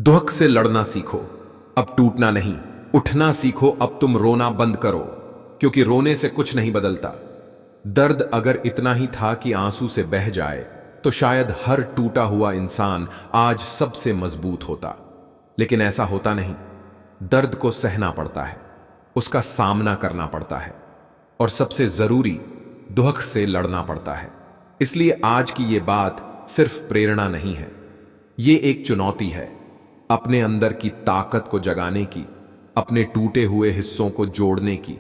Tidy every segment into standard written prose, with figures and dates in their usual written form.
दुहक से लड़ना सीखो, अब टूटना नहीं। उठना सीखो, अब तुम रोना बंद करो, क्योंकि रोने से कुछ नहीं बदलता। दर्द अगर इतना ही था कि आंसू से बह जाए, तो शायद हर टूटा हुआ इंसान आज सबसे मजबूत होता। लेकिन ऐसा होता नहीं। दर्द को सहना पड़ता है, उसका सामना करना पड़ता है, और सबसे जरूरी, दुहक से लड़ना पड़ता है। इसलिए आज की ये बात सिर्फ प्रेरणा नहीं है, ये एक चुनौती है, अपने अंदर की ताकत को जगाने की, अपने टूटे हुए हिस्सों को जोड़ने की,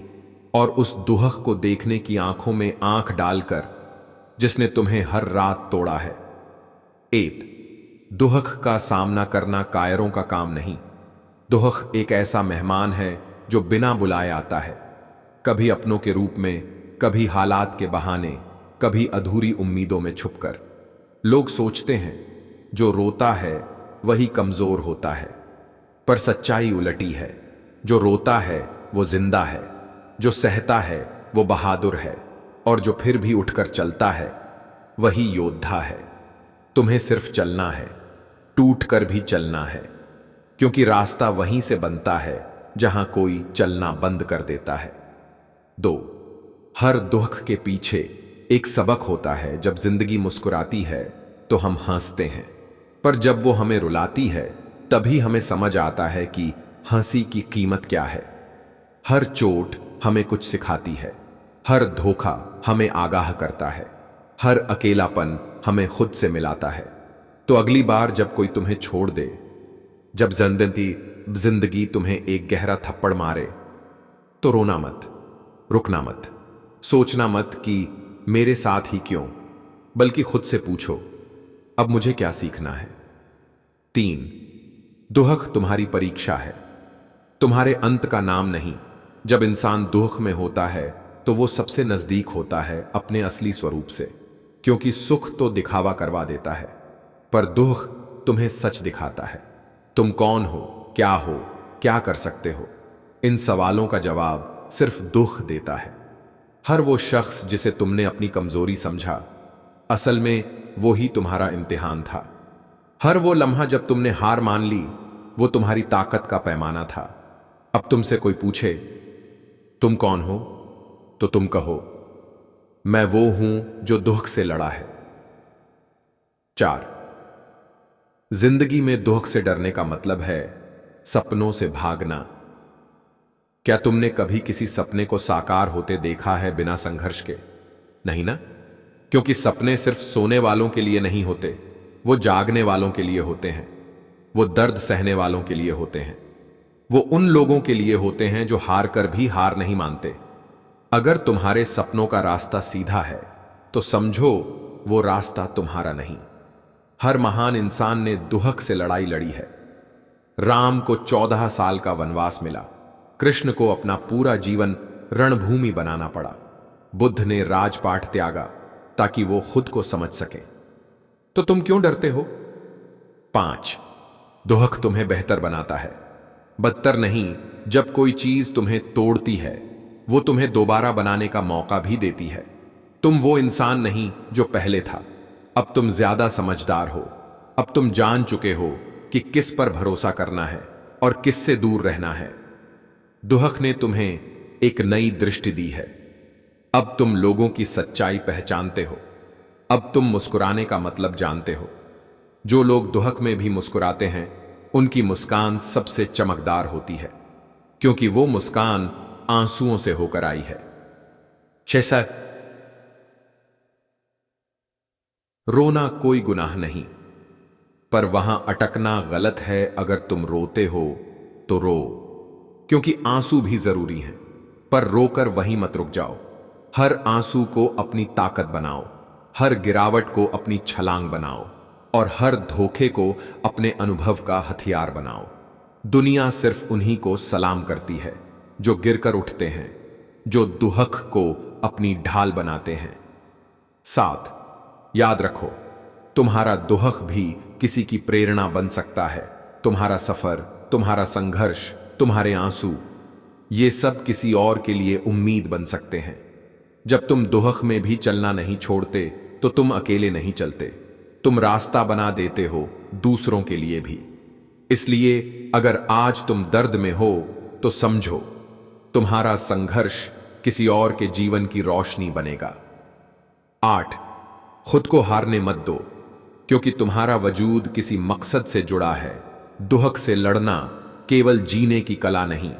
और उस दुहक को देखने की आंखों में आंख डालकर जिसने तुम्हें हर रात तोड़ा है। दुहक का सामना करना कायरों का काम नहीं। दुहक एक ऐसा मेहमान है जो बिना बुलाए आता है, कभी अपनों के रूप में, कभी हालात के बहाने, कभी अधूरी उम्मीदों में छुपकर। लोग सोचते हैं जो रोता है वही कमजोर होता है, पर सच्चाई उलटी है। जो रोता है वो जिंदा है, जो सहता है वो बहादुर है, और जो फिर भी उठकर चलता है वही योद्धा है। तुम्हें सिर्फ चलना है, टूट कर भी चलना है, क्योंकि रास्ता वहीं से बनता है जहां कोई चलना बंद कर देता है। हर दुख के पीछे एक सबक होता है। जब जिंदगी मुस्कुराती है तो हम हंसते हैं, पर जब वो हमें रुलाती है तभी हमें समझ आता है कि हंसी की कीमत क्या है। हर चोट हमें कुछ सिखाती है, हर धोखा हमें आगाह करता है, हर अकेलापन हमें खुद से मिलाता है। तो अगली बार जब कोई तुम्हें छोड़ दे, जब जिंदगी तुम्हें एक गहरा थप्पड़ मारे, तो रोना मत, रुकना मत, सोचना मत कि मेरे साथ ही क्यों, बल्कि खुद से पूछो, अब मुझे क्या सीखना है। दुहक तुम्हारी परीक्षा है, तुम्हारे अंत का नाम नहीं। जब इंसान दुख में होता है तो वो सबसे नजदीक होता है अपने असली स्वरूप से, क्योंकि सुख तो दिखावा करवा देता है, पर दुख तुम्हें सच दिखाता है। तुम कौन हो, क्या कर सकते हो, इन सवालों का जवाब सिर्फ दुख देता है। हर वो शख्स जिसे तुमने अपनी कमजोरी समझा, असल में वो ही तुम्हारा इम्तिहान था। हर वो लम्हा जब तुमने हार मान ली, वो तुम्हारी ताकत का पैमाना था। अब तुमसे कोई पूछे तुम कौन हो, तो तुम कहो, मैं वो हूं जो दुख से लड़ा है। 4 जिंदगी में दुख से डरने का मतलब है सपनों से भागना। क्या तुमने कभी किसी सपने को साकार होते देखा है बिना संघर्ष के? नहीं ना, क्योंकि सपने सिर्फ सोने वालों के लिए नहीं होते, वो जागने वालों के लिए होते हैं, वो दर्द सहने वालों के लिए होते हैं, वो उन लोगों के लिए होते हैं जो हार कर भी हार नहीं मानते। अगर तुम्हारे सपनों का रास्ता सीधा है तो समझो वो रास्ता तुम्हारा नहीं। हर महान इंसान ने दुहक से लड़ाई लड़ी है। राम को 14 साल का वनवास मिला, कृष्ण को अपना पूरा जीवन रणभूमि बनाना पड़ा, बुद्ध ने राजपाट त्यागा ताकि वो खुद को समझ सके। तो तुम क्यों डरते हो? 5 दुहक तुम्हें बेहतर बनाता है, बदतर नहीं। जब कोई चीज तुम्हें तोड़ती है, वो तुम्हें दोबारा बनाने का मौका भी देती है। तुम वो इंसान नहीं जो पहले था, अब तुम ज्यादा समझदार हो। अब तुम जान चुके हो कि किस पर भरोसा करना है और किससे दूर रहना है। दुहक ने तुम्हें एक नई दृष्टि दी है। अब तुम लोगों की सच्चाई पहचानते हो, अब तुम मुस्कुराने का मतलब जानते हो। जो लोग दुहक में भी मुस्कुराते हैं, उनकी मुस्कान सबसे चमकदार होती है, क्योंकि वो मुस्कान आंसुओं से होकर आई है। 6 रोना कोई गुनाह नहीं, पर वहां अटकना गलत है। अगर तुम रोते हो तो रो, क्योंकि आंसू भी जरूरी हैं, पर रोकर वहीं मत रुक जाओ। हर आंसू को अपनी ताकत बनाओ, हर गिरावट को अपनी छलांग बनाओ, और हर धोखे को अपने अनुभव का हथियार बनाओ। दुनिया सिर्फ उन्हीं को सलाम करती है जो गिरकर उठते हैं, जो दुहक को अपनी ढाल बनाते हैं। 7 याद रखो, तुम्हारा दुहक भी किसी की प्रेरणा बन सकता है। तुम्हारा सफर, तुम्हारा संघर्ष, तुम्हारे आंसू, ये सब किसी और के लिए उम्मीद बन सकते हैं। जब तुम दुहक में भी चलना नहीं छोड़ते तो तुम अकेले नहीं चलते, तुम रास्ता बना देते हो दूसरों के लिए भी। इसलिए अगर आज तुम दर्द में हो तो समझो, तुम्हारा संघर्ष किसी और के जीवन की रोशनी बनेगा। 8, खुद को हारने मत दो, क्योंकि तुम्हारा वजूद किसी मकसद से जुड़ा है। दुहक से लड़ना केवल जीने की कला नहीं,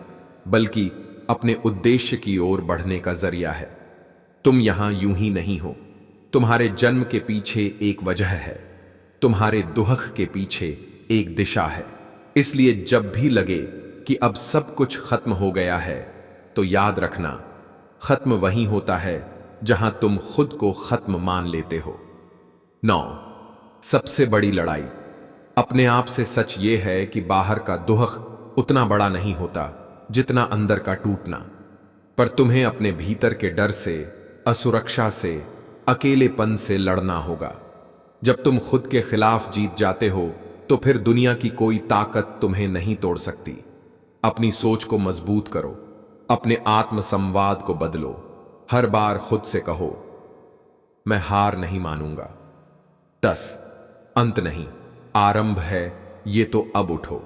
बल्कि अपने उद्देश्य की ओर बढ़ने का जरिया है। तुम यहां यूं ही नहीं हो, तुम्हारे जन्म के पीछे एक वजह है, तुम्हारे दुहक के पीछे एक दिशा है। इसलिए जब भी लगे कि अब सब कुछ खत्म हो गया है, तो याद रखना, खत्म वहीं होता है जहां तुम खुद को खत्म मान लेते हो। 9, सबसे बड़ी लड़ाई अपने आप से सच ये है कि बाहर का दुहक उतना बड़ा नहीं होता जितना अंदर का टूटना। पर तुम्हें अपने भीतर के डर से, असुरक्षा से, अकेलेपन से लड़ना होगा। जब तुम खुद के खिलाफ जीत जाते हो तो फिर दुनिया की कोई ताकत तुम्हें नहीं तोड़ सकती। अपनी सोच को मजबूत करो, अपने आत्म संवाद को बदलो। हर बार खुद से कहो, मैं हार नहीं मानूंगा। 10, अंत नहीं, आरंभ है, ये तो अब उठो।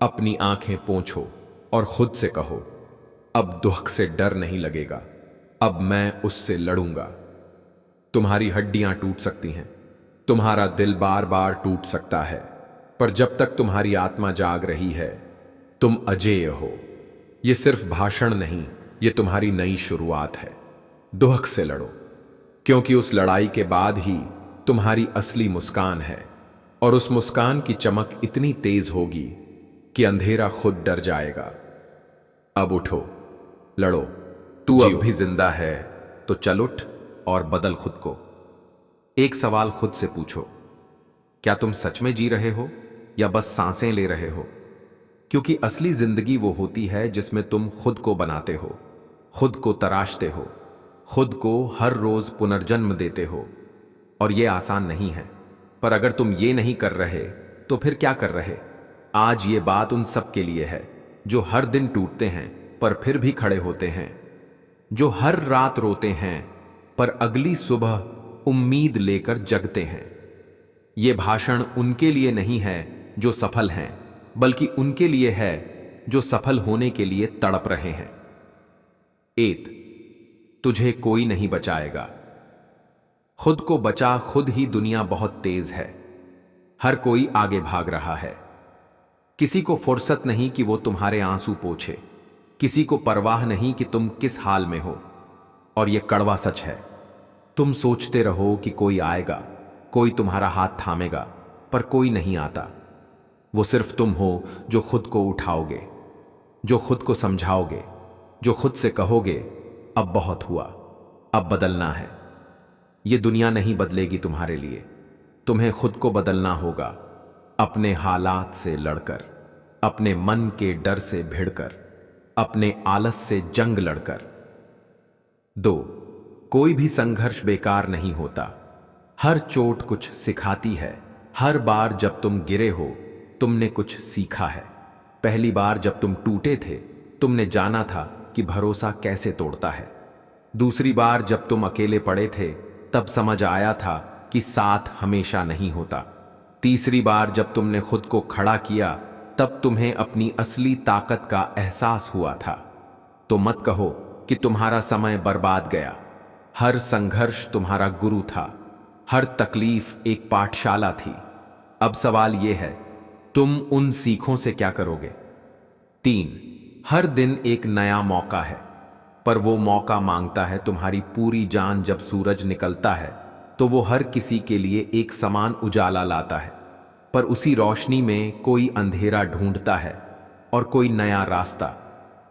अपनी आंखें पोंछो और खुद से कहो, अब दुख से डर नहीं लगेगा, अब मैं उससे लड़ूंगा। तुम्हारी हड्डियां टूट सकती हैं, तुम्हारा दिल बार बार टूट सकता है, पर जब तक तुम्हारी आत्मा जाग रही है, तुम अजेय हो। यह सिर्फ भाषण नहीं, यह तुम्हारी नई शुरुआत है। दुहक से लड़ो, क्योंकि उस लड़ाई के बाद ही तुम्हारी असली मुस्कान है, और उस मुस्कान की चमक इतनी तेज होगी कि अंधेरा खुद डर जाएगा। अब उठो, लड़ो। तू अब भी जिंदा है तो चल उठ और बदल खुद को। एक सवाल खुद से पूछो, क्या तुम सच में जी रहे हो या बस सांसें ले रहे हो? क्योंकि असली जिंदगी वो होती है जिसमें तुम खुद को बनाते हो, खुद को तराशते हो, खुद को हर रोज पुनर्जन्म देते हो। और ये आसान नहीं है, पर अगर तुम ये नहीं कर रहे तो फिर क्या कर रहे? आज ये बात उन सब के लिए है जो हर दिन टूटते हैं पर फिर भी खड़े होते हैं, जो हर रात रोते हैं पर अगली सुबह उम्मीद लेकर जगते हैं। ये भाषण उनके लिए नहीं है जो सफल हैं, बल्कि उनके लिए है जो सफल होने के लिए तड़प रहे हैं। 8, तुझे कोई नहीं बचाएगा, खुद को बचा। खुद ही दुनिया बहुत तेज है, हर कोई आगे भाग रहा है। किसी को फुर्सत नहीं कि वो तुम्हारे आंसू पोंछे, किसी को परवाह नहीं कि तुम किस हाल में हो। और ये कड़वा सच है, तुम सोचते रहो कि कोई आएगा, कोई तुम्हारा हाथ थामेगा, पर कोई नहीं आता। वो सिर्फ तुम हो जो खुद को उठाओगे, जो खुद को समझाओगे, जो खुद से कहोगे, अब बहुत हुआ, अब बदलना है। ये दुनिया नहीं बदलेगी तुम्हारे लिए, तुम्हें खुद को बदलना होगा, अपने हालात से लड़कर, अपने मन के डर से भिड़कर, अपने आलस से जंग लड़कर। 2, कोई भी संघर्ष बेकार नहीं होता, हर चोट कुछ सिखाती है। हर बार जब तुम गिरे हो, तुमने कुछ सीखा है। पहली बार जब तुम टूटे थे, तुमने जाना था कि भरोसा कैसे तोड़ता है। दूसरी बार जब तुम अकेले पड़े थे, तब समझ आया था कि साथ हमेशा नहीं होता। तीसरी बार जब तुमने खुद को खड़ा किया, तब तुम्हें अपनी असली ताकत का एहसास हुआ था। तो मत कहो कि तुम्हारा समय बर्बाद गया। हर संघर्ष तुम्हारा गुरु था, हर तकलीफ एक पाठशाला थी। अब सवाल यह है, तुम उन सीखों से क्या करोगे? 3, हर दिन एक नया मौका है, पर वो मौका मांगता है तुम्हारी पूरी जान। जब सूरज निकलता है तो वो हर किसी के लिए एक समान उजाला लाता है, पर उसी रोशनी में कोई अंधेरा ढूंढता है और कोई नया रास्ता।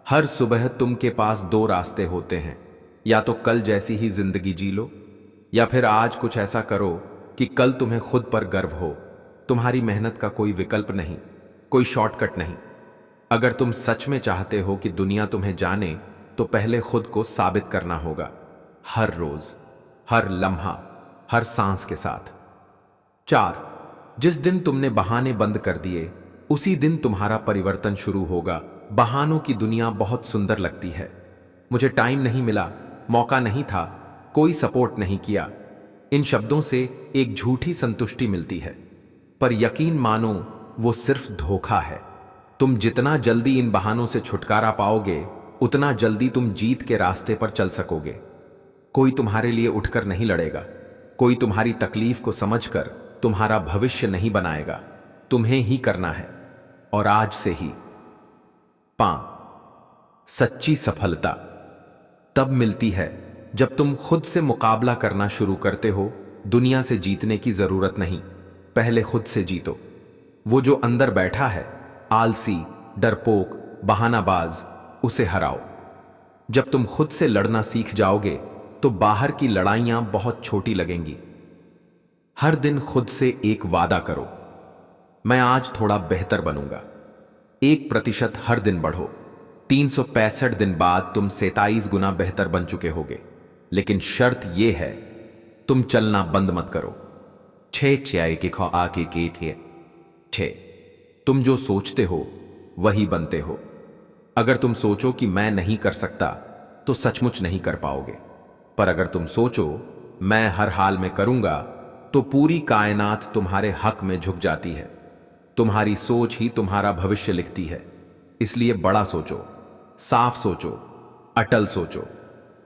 हर सुबह तुम के पास 2 रास्ते होते हैं, या तो कल जैसी ही जिंदगी जी लो, या फिर आज कुछ ऐसा करो कि कल तुम्हें खुद पर गर्व हो। तुम्हारी मेहनत का कोई विकल्प नहीं, कोई शॉर्टकट नहीं। अगर तुम सच में चाहते हो कि दुनिया तुम्हें जाने, तो पहले खुद को साबित करना होगा, हर रोज, हर लम्हा, हर सांस के साथ। 4, जिस दिन तुमने बहाने बंद कर दिए, उसी दिन तुम्हारा परिवर्तन शुरू होगा। बहानों की दुनिया बहुत सुंदर लगती है। मुझे टाइम नहीं मिला, मौका नहीं था, कोई सपोर्ट नहीं किया। इन शब्दों से एक झूठी संतुष्टि मिलती है, पर यकीन मानो वो सिर्फ धोखा है। तुम जितना जल्दी इन बहानों से छुटकारा पाओगे, उतना जल्दी तुम जीत के रास्ते पर चल सकोगे। कोई तुम्हारे लिए उठकर नहीं लड़ेगा, कोई तुम्हारी तकलीफ को समझकर तुम्हारा भविष्य नहीं बनाएगा। तुम्हें ही करना है, और आज से ही। 5 सच्ची सफलता तब मिलती है जब तुम खुद से मुकाबला करना शुरू करते हो। दुनिया से जीतने की जरूरत नहीं, पहले खुद से जीतो। वो जो अंदर बैठा है, आलसी, डरपोक, बहानाबाज, उसे हराओ। जब तुम खुद से लड़ना सीख जाओगे तो बाहर की लड़ाइयां बहुत छोटी लगेंगी। हर दिन खुद से एक वादा करो, मैं आज थोड़ा बेहतर बनूंगा। 1% हर दिन बढ़ो। 365 दिन बाद तुम 27 गुना बेहतर बन चुके होगे। लेकिन शर्त यह है, तुम चलना बंद मत करो। 6 तुम जो सोचते हो वही बनते हो। अगर तुम सोचो कि मैं नहीं कर सकता तो सचमुच नहीं कर पाओगे। पर अगर तुम सोचो मैं हर हाल में करूंगा, तो पूरी कायनात तुम्हारे हक में झुक जाती है। तुम्हारी सोच ही तुम्हारा भविष्य लिखती है। इसलिए बड़ा सोचो, साफ सोचो, अटल सोचो।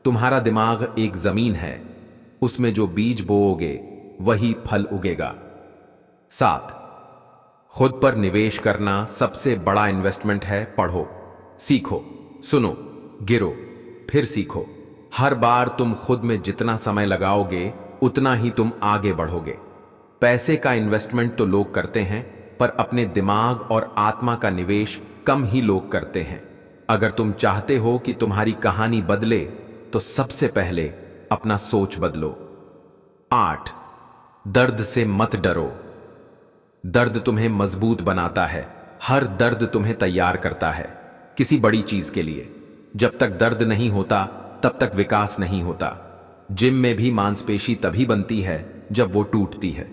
तुम्हारा दिमाग एक जमीन है, उसमें जो बीज बोओगे वही फल उगेगा। 7 खुद पर निवेश करना सबसे बड़ा इन्वेस्टमेंट है। पढ़ो, सीखो, सुनो, गिरो, फिर सीखो। हर बार तुम खुद में जितना समय लगाओगे उतना ही तुम आगे बढ़ोगे। पैसे का इन्वेस्टमेंट तो लोग करते हैं, पर अपने दिमाग और आत्मा का निवेश कम ही लोग करते हैं। अगर तुम चाहते हो कि तुम्हारी कहानी बदले, तो सबसे पहले अपना सोच बदलो। 8 दर्द से मत डरो। दर्द तुम्हें मजबूत बनाता है। हर दर्द तुम्हें तैयार करता है किसी बड़ी चीज के लिए। जब तक दर्द नहीं होता तब तक विकास नहीं होता। जिम में भी मांसपेशी तभी बनती है जब वो टूटती है।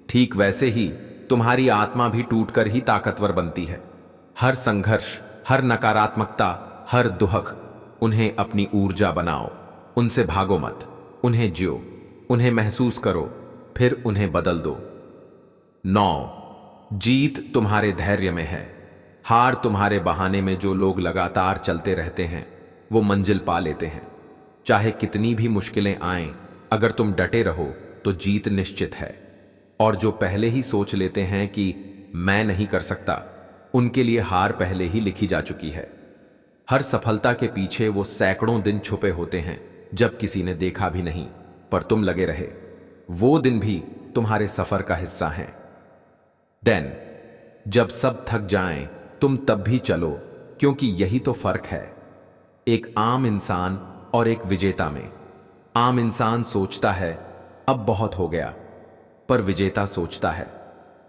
ठीक वैसे ही तुम्हारी आत्मा भी टूटकर ही ताकतवर बनती है। हर संघर्ष, हर नकारात्मकता, हर दुख, उन्हें अपनी ऊर्जा बनाओ। उनसे भागो मत, उन्हें जियो, उन्हें महसूस करो, फिर उन्हें बदल दो। 9 जीत तुम्हारे धैर्य में है। हार तुम्हारे बहाने में। जो लोग लगातार चलते रहते हैं वो मंजिल पा लेते हैं। चाहे कितनी भी मुश्किलें आएं, अगर तुम डटे रहो तो जीत निश्चित है। और जो पहले ही सोच लेते हैं कि मैं नहीं कर सकता, उनके लिए हार पहले ही लिखी जा चुकी है। हर सफलता के पीछे वो सैकड़ों दिन छुपे होते हैं जब किसी ने देखा भी नहीं, पर तुम लगे रहे। वो दिन भी तुम्हारे सफर का हिस्सा हैं। 10 जब सब थक जाएं, तुम तब भी चलो, क्योंकि यही तो फर्क है एक आम इंसान और एक विजेता में। आम इंसान सोचता है अब बहुत हो गया, पर विजेता सोचता है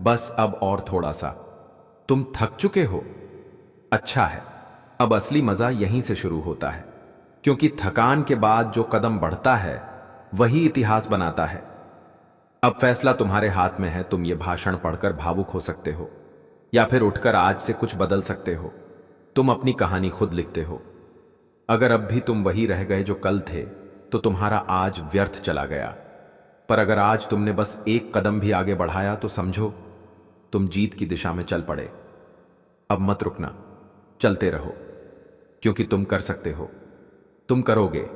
बस अब और थोड़ा सा। तुम थक चुके हो? अच्छा है, अब असली मजा यहीं से शुरू होता है, क्योंकि थकान के बाद जो कदम बढ़ता है वही इतिहास बनाता है। अब फैसला तुम्हारे हाथ में है। तुम ये भाषण पढ़कर भावुक हो सकते हो, या फिर उठकर आज से कुछ बदल सकते हो। तुम अपनी कहानी खुद लिखते हो। अगर अब भी तुम वही रह गए जो कल थे, तो तुम्हारा आज व्यर्थ चला गया। पर अगर आज तुमने बस एक कदम भी आगे बढ़ाया, तो समझो तुम जीत की दिशा में चल पड़े। अब मत रुकना, चलते रहो, क्योंकि तुम कर सकते हो। तुम करोगे,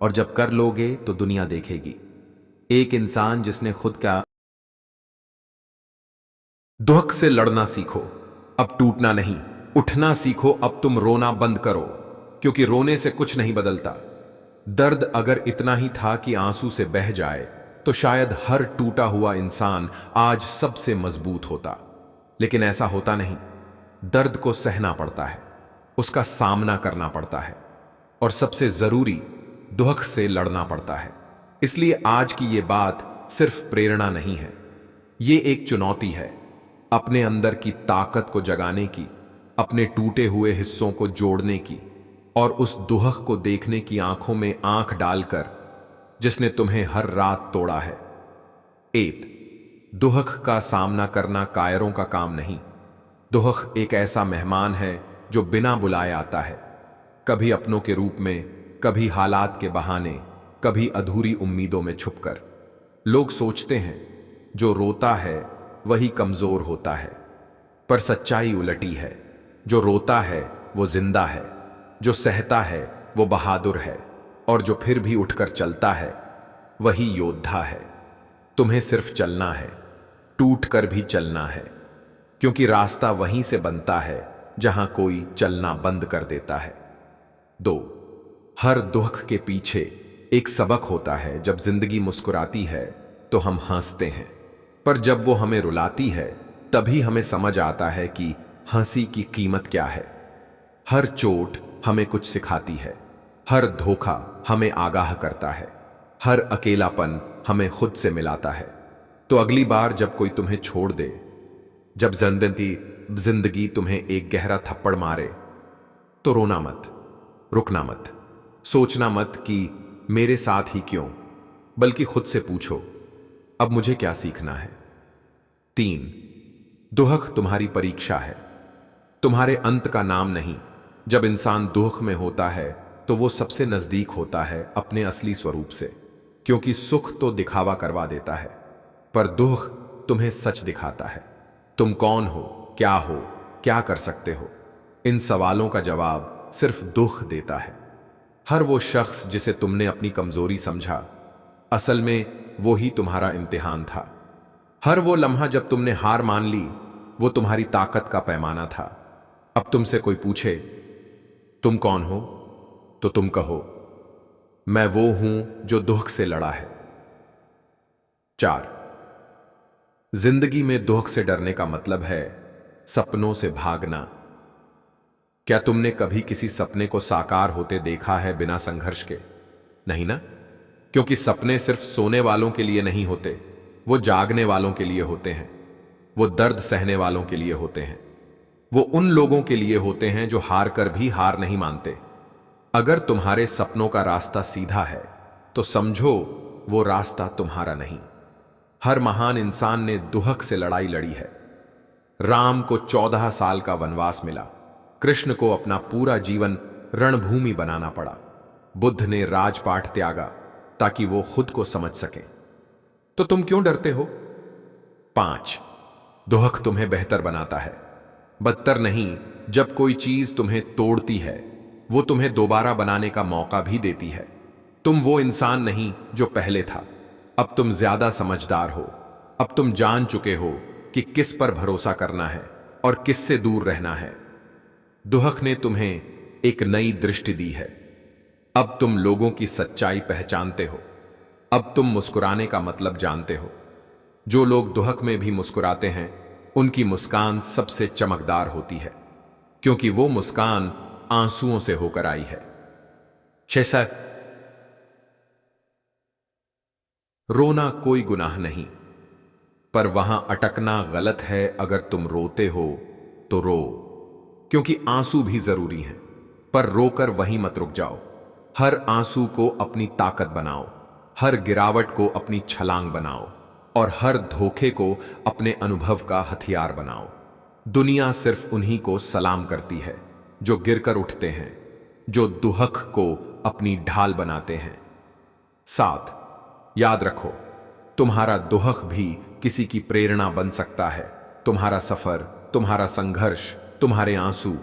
और जब कर लोगे तो दुनिया देखेगी। एक इंसान जिसने खुद का दुख से लड़ना सीखो। अब टूटना नहीं, उठना सीखो। अब तुम रोना बंद करो, क्योंकि रोने से कुछ नहीं बदलता। दर्द अगर इतना ही था कि आंसू से बह जाए, तो शायद हर टूटा हुआ इंसान आज सबसे मजबूत होता। लेकिन ऐसा होता नहीं। दर्द को सहना पड़ता है, उसका सामना करना पड़ता है, और सबसे जरूरी, दुख से लड़ना पड़ता है। इसलिए आज की ये बात सिर्फ प्रेरणा नहीं है, ये एक चुनौती है। अपने अंदर की ताकत को जगाने की, अपने टूटे हुए हिस्सों को जोड़ने की, और उस दुख को देखने की आंखों में आंख डालकर जिसने तुम्हें हर रात तोड़ा है। 8 दुख का सामना करना कायरों का काम नहीं। दुख एक ऐसा मेहमान है जो बिना बुलाए आता है, कभी अपनों के रूप में, कभी हालात के बहाने, कभी अधूरी उम्मीदों में छुपकर। लोग सोचते हैं जो रोता है वही कमजोर होता है, पर सच्चाई उलटी है। जो रोता है वो जिंदा है, जो सहता है वो बहादुर है, और जो फिर भी उठकर चलता है वही योद्धा है। तुम्हें सिर्फ चलना है, टूट कर भी चलना है, क्योंकि रास्ता वहीं से बनता है जहां कोई चलना बंद कर देता है। 2, हर दुख के पीछे एक सबक होता है। जब जिंदगी मुस्कुराती है तो हम हंसते हैं, पर जब वो हमें रुलाती है तभी हमें समझ आता है कि हंसी की कीमत क्या है। हर चोट हमें कुछ सिखाती है, हर धोखा हमें आगाह करता है, हर अकेलापन हमें खुद से मिलाता है। तो अगली बार जब कोई तुम्हें छोड़ दे, जब जिंदगी तुम्हें एक गहरा थप्पड़ मारे, तो रोना मत, रुकना मत, सोचना मत कि मेरे साथ ही क्यों, बल्कि खुद से पूछो अब मुझे क्या सीखना है। 3, दुख तुम्हारी परीक्षा है, तुम्हारे अंत का नाम नहीं। जब इंसान दुख में होता है तो वो सबसे नजदीक होता है अपने असली स्वरूप से, क्योंकि सुख तो दिखावा करवा देता है, पर दुख तुम्हें सच दिखाता है। तुम कौन हो, क्या कर सकते हो, इन सवालों का जवाब सिर्फ दुख देता है। हर वो शख्स जिसे तुमने अपनी कमजोरी समझा, असल में वो ही तुम्हारा इम्तिहान था। हर वो लम्हा जब तुमने हार मान ली, वो तुम्हारी ताकत का पैमाना था। अब तुमसे कोई पूछे तुम कौन हो, तो तुम कहो मैं वो हूं जो दुख से लड़ा है। 4, जिंदगी में दुख से डरने का मतलब है सपनों से भागना। क्या तुमने कभी किसी सपने को साकार होते देखा है बिना संघर्ष के? नहीं ना, क्योंकि सपने सिर्फ सोने वालों के लिए नहीं होते, वो जागने वालों के लिए होते हैं, वो दर्द सहने वालों के लिए होते हैं, वो उन लोगों के लिए होते हैं जो हार कर भी हार नहीं मानते। अगर तुम्हारे सपनों का रास्ता सीधा है तो समझो वो रास्ता तुम्हारा नहीं। हर महान इंसान ने दुहक से लड़ाई लड़ी है। राम को 14 साल का वनवास मिला, कृष्ण को अपना पूरा जीवन रणभूमि बनाना पड़ा, बुद्ध ने राजपाट त्यागा ताकि वो खुद को समझ सके। तो तुम क्यों डरते हो? 5, दुहक तुम्हें बेहतर बनाता है, बदतर नहीं। जब कोई चीज तुम्हें तोड़ती है, वो तुम्हें दोबारा बनाने का मौका भी देती है। तुम वो इंसान नहीं जो पहले था, अब तुम ज्यादा समझदार हो। अब तुम जान चुके हो कि किस पर भरोसा करना है और किससे दूर रहना है। दुहक ने तुम्हें एक नई दृष्टि दी है। अब तुम लोगों की सच्चाई पहचानते हो। अब तुम मुस्कुराने का मतलब जानते हो। जो लोग दुहक में भी मुस्कुराते हैं, उनकी मुस्कान सबसे चमकदार होती है, क्योंकि वो मुस्कान आंसुओं से होकर आई है। 6, रोना कोई गुनाह नहीं, पर वहां अटकना गलत है। अगर तुम रोते हो तो रो, क्योंकि आंसू भी जरूरी हैं, पर रोकर वहीं मत रुक जाओ। हर आंसू को अपनी ताकत बनाओ, हर गिरावट को अपनी छलांग बनाओ, और हर धोखे को अपने अनुभव का हथियार बनाओ। दुनिया सिर्फ उन्हीं को सलाम करती है जो गिरकर उठते हैं, जो दुहक को अपनी ढाल बनाते हैं। 7, याद रखो, तुम्हारा दुहक भी किसी की प्रेरणा बन सकता है। तुम्हारा सफर, तुम्हारा संघर्ष, तुम्हारे आंसू,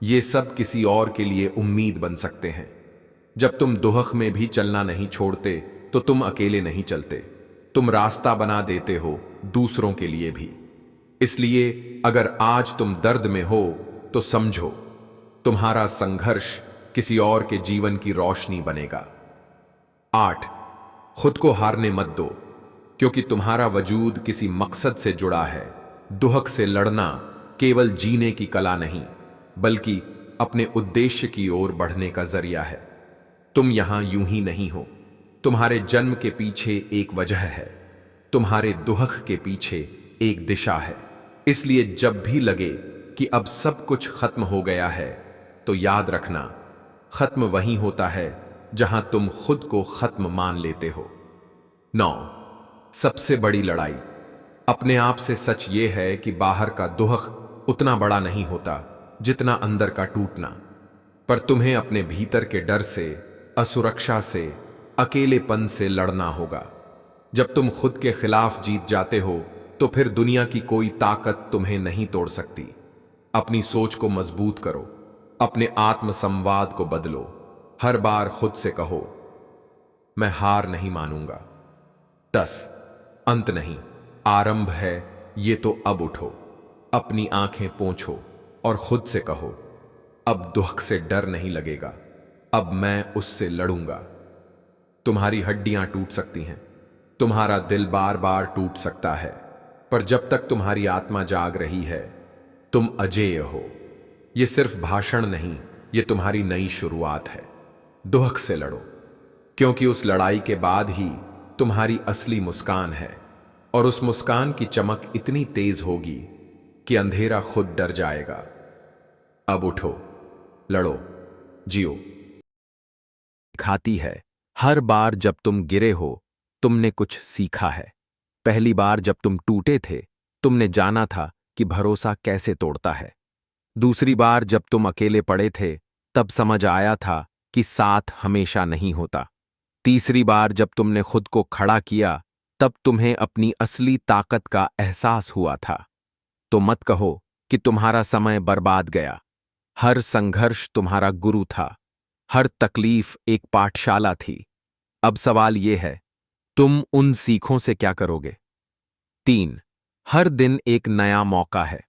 ये सब किसी और के लिए उम्मीद बन सकते हैं। जब तुम दुहक में भी चलना नहीं छोड़ते तो तुम अकेले नहीं चलते, तुम रास्ता बना देते हो दूसरों के लिए भी। इसलिए अगर आज तुम दर्द में हो तो समझो, तुम्हारा संघर्ष किसी और के जीवन की रोशनी बनेगा। 8, खुद को हारने मत दो, क्योंकि तुम्हारा वजूद किसी मकसद से जुड़ा है। दुहक से लड़ना केवल जीने की कला नहीं, बल्कि अपने उद्देश्य की ओर बढ़ने का जरिया है। तुम यहां यूं ही नहीं हो, तुम्हारे जन्म के पीछे एक वजह है, तुम्हारे दुहक के पीछे एक दिशा है। इसलिए जब भी लगे कि अब सब कुछ खत्म हो गया है, तो याद रखना, खत्म वहीं होता है जहां तुम खुद को खत्म मान लेते हो। 9, सबसे बड़ी लड़ाई अपने आप से सच ये है कि बाहर का दुहक उतना बड़ा नहीं होता जितना अंदर का टूटना। पर तुम्हें अपने भीतर के डर से, असुरक्षा से, अकेलेपन से लड़ना होगा। जब तुम खुद के खिलाफ जीत जाते हो तो फिर दुनिया की कोई ताकत तुम्हें नहीं तोड़ सकती। अपनी सोच को मजबूत करो, अपने आत्म संवाद को बदलो। हर बार खुद से कहो, मैं हार नहीं मानूंगा। 10 अंत नहीं, आरंभ है, ये तो अब उठो। अपनी आंखें पोंछो और खुद से कहो, अब दुख से डर नहीं लगेगा, अब मैं उससे लड़ूंगा। तुम्हारी हड्डियां टूट सकती हैं, तुम्हारा दिल बार बार टूट सकता है, पर जब तक तुम्हारी आत्मा जाग रही है, तुम अजेय हो। यह सिर्फ भाषण नहीं, यह तुम्हारी नई शुरुआत है। दुख से लड़ो, क्योंकि उस लड़ाई के बाद ही तुम्हारी असली मुस्कान है, और उस मुस्कान की चमक इतनी तेज होगी कि अंधेरा खुद डर जाएगा। अब उठो, लड़ो, जियो। खाती है, हर बार जब तुम गिरे हो तुमने कुछ सीखा है। पहली बार जब तुम टूटे थे तुमने जाना था कि भरोसा कैसे तोड़ता है। दूसरी बार जब तुम अकेले पड़े थे तब समझ आया था कि साथ हमेशा नहीं होता। तीसरी बार जब तुमने खुद को खड़ा किया तब तुम्हें अपनी असली ताकत का एहसास हुआ था। तो मत कहो कि तुम्हारा समय बर्बाद गया। हर संघर्ष तुम्हारा गुरु था, हर तकलीफ एक पाठशाला थी। अब सवाल यह है, तुम उन सीखों से क्या करोगे? 3 हर दिन एक नया मौका है,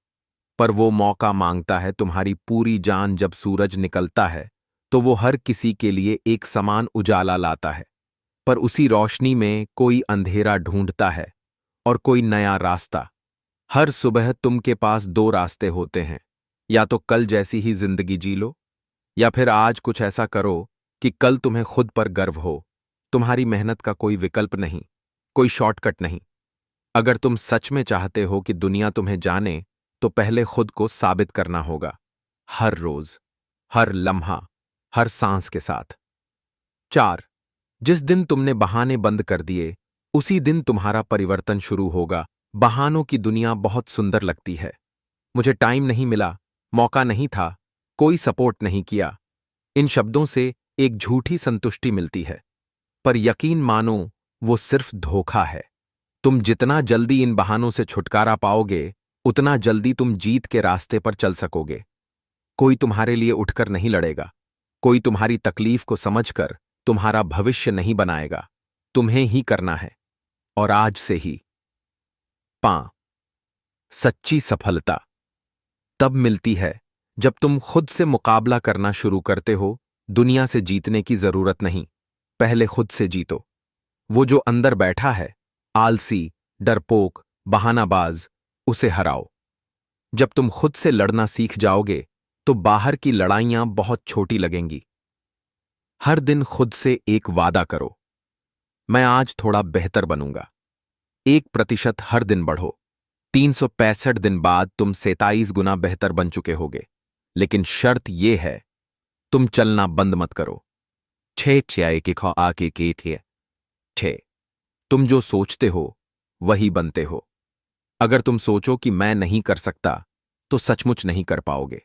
पर वो मौका मांगता है तुम्हारी पूरी जान। जब सूरज निकलता है तो वो हर किसी के लिए एक समान उजाला लाता है, पर उसी रोशनी में कोई अंधेरा ढूंढता है और कोई नया रास्ता। हर सुबह तुम के पास 2 रास्ते होते हैं, या तो कल जैसी ही जिंदगी जी लो, या फिर आज कुछ ऐसा करो कि कल तुम्हें खुद पर गर्व हो। तुम्हारी मेहनत का कोई विकल्प नहीं, कोई शॉर्टकट नहीं। अगर तुम सच में चाहते हो कि दुनिया तुम्हें जाने तो पहले खुद को साबित करना होगा, हर रोज, हर लम्हा, हर सांस के साथ। 4 जिस दिन तुमने बहाने बंद कर दिए उसी दिन तुम्हारा परिवर्तन शुरू होगा। बहानों की दुनिया बहुत सुंदर लगती है। मुझे टाइम नहीं मिला, मौका नहीं था, कोई सपोर्ट नहीं किया, इन शब्दों से एक झूठी संतुष्टि मिलती है, पर यकीन मानो वो सिर्फ धोखा है। तुम जितना जल्दी इन बहानों से छुटकारा पाओगे उतना जल्दी तुम जीत के रास्ते पर चल सकोगे। कोई तुम्हारे लिए उठकर नहीं लड़ेगा, कोई तुम्हारी तकलीफ को समझकर तुम्हारा भविष्य नहीं बनाएगा, तुम्हें ही करना है, और आज से ही। 5 सच्ची सफलता तब मिलती है जब तुम खुद से मुकाबला करना शुरू करते हो। दुनिया से जीतने की जरूरत नहीं, पहले खुद से जीतो। वो जो अंदर बैठा है, आलसी, डरपोक, बहानाबाज, उसे हराओ। जब तुम खुद से लड़ना सीख जाओगे तो बाहर की लड़ाइयां बहुत छोटी लगेंगी। हर दिन खुद से एक वादा करो, मैं आज थोड़ा बेहतर बनूंगा। 1% हर दिन बढ़ो। 365 दिन बाद तुम 27 गुना बेहतर बन चुके होगे। लेकिन शर्त यह है, तुम चलना बंद मत करो। 6 तुम जो सोचते हो वही बनते हो। अगर तुम सोचो कि मैं नहीं कर सकता तो सचमुच नहीं कर पाओगे,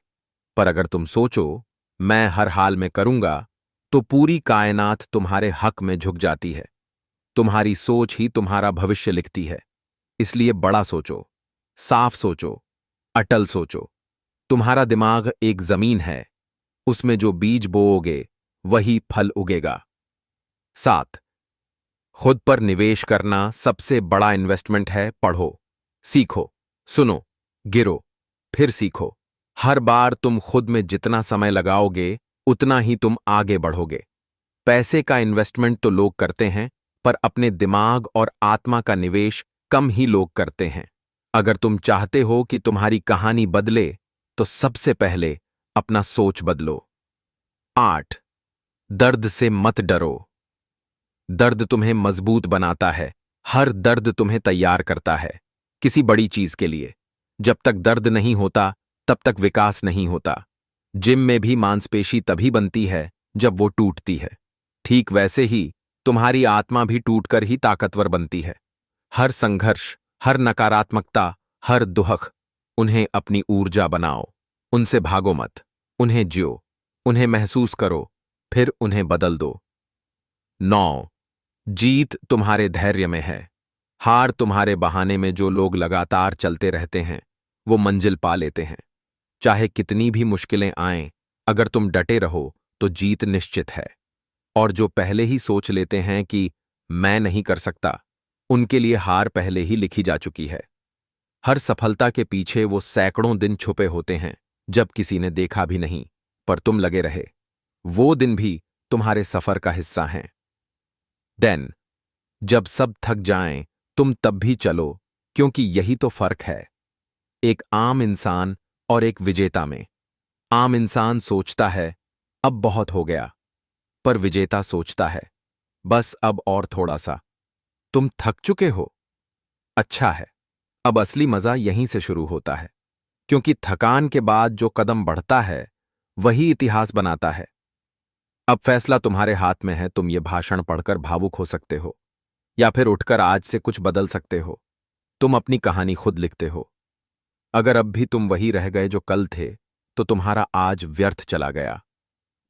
पर अगर तुम सोचो मैं हर हाल में करूंगा तो पूरी कायनात तुम्हारे हक में झुक जाती है। तुम्हारी सोच ही तुम्हारा भविष्य लिखती है, इसलिए बड़ा सोचो, साफ सोचो, अटल सोचो। तुम्हारा दिमाग एक जमीन है, उसमें जो बीज बोओगे वही फल उगेगा। 7 खुद पर निवेश करना सबसे बड़ा इन्वेस्टमेंट है। पढ़ो, सीखो, सुनो, गिरो, फिर सीखो। हर बार तुम खुद में जितना समय लगाओगे उतना ही तुम आगे बढ़ोगे। पैसे का इन्वेस्टमेंट तो लोग करते हैं, पर अपने दिमाग और आत्मा का निवेश कम ही लोग करते हैं। अगर तुम चाहते हो कि तुम्हारी कहानी बदले तो सबसे पहले अपना सोच बदलो। 8 दर्द से मत डरो। दर्द तुम्हें मजबूत बनाता है, हर दर्द तुम्हें तैयार करता है किसी बड़ी चीज के लिए। जब तक दर्द नहीं होता तब तक विकास नहीं होता। जिम में भी मांसपेशी तभी बनती है जब वो टूटती है। ठीक वैसे ही तुम्हारी आत्मा भी टूटकर ही ताकतवर बनती है। हर संघर्ष, हर नकारात्मकता, हर दुख, उन्हें अपनी ऊर्जा बनाओ। उनसे भागो मत, उन्हें जियो, उन्हें महसूस करो, फिर उन्हें बदल दो। 9 जीत तुम्हारे धैर्य में है। हार तुम्हारे बहाने में जो लोग लगातार चलते रहते हैं वो मंजिल पा लेते हैं। चाहे कितनी भी मुश्किलें आएं, अगर तुम डटे रहो तो जीत निश्चित है। और जो पहले ही सोच लेते हैं कि मैं नहीं कर सकता, उनके लिए हार पहले ही लिखी जा चुकी है। हर सफलता के पीछे वो सैकड़ों दिन छुपे होते हैं जब किसी ने देखा भी नहीं, पर तुम लगे रहे। वो दिन भी तुम्हारे सफर का हिस्सा हैं। देन जब सब थक जाएं, तुम तब भी चलो, क्योंकि यही तो फर्क है एक आम इंसान और एक विजेता में। आम इंसान सोचता है अब बहुत हो गया, पर विजेता सोचता है बस अब और थोड़ा सा। तुम थक चुके हो? अच्छा है, अब असली मजा यहीं से शुरू होता है, क्योंकि थकान के बाद जो कदम बढ़ता है वही इतिहास बनाता है। अब फैसला तुम्हारे हाथ में है। तुम ये भाषण पढ़कर भावुक हो सकते हो या फिर उठकर आज से कुछ बदल सकते हो। तुम अपनी कहानी खुद लिखते हो। अगर अब भी तुम वही रह गए जो कल थे, तो तुम्हारा आज व्यर्थ चला गया।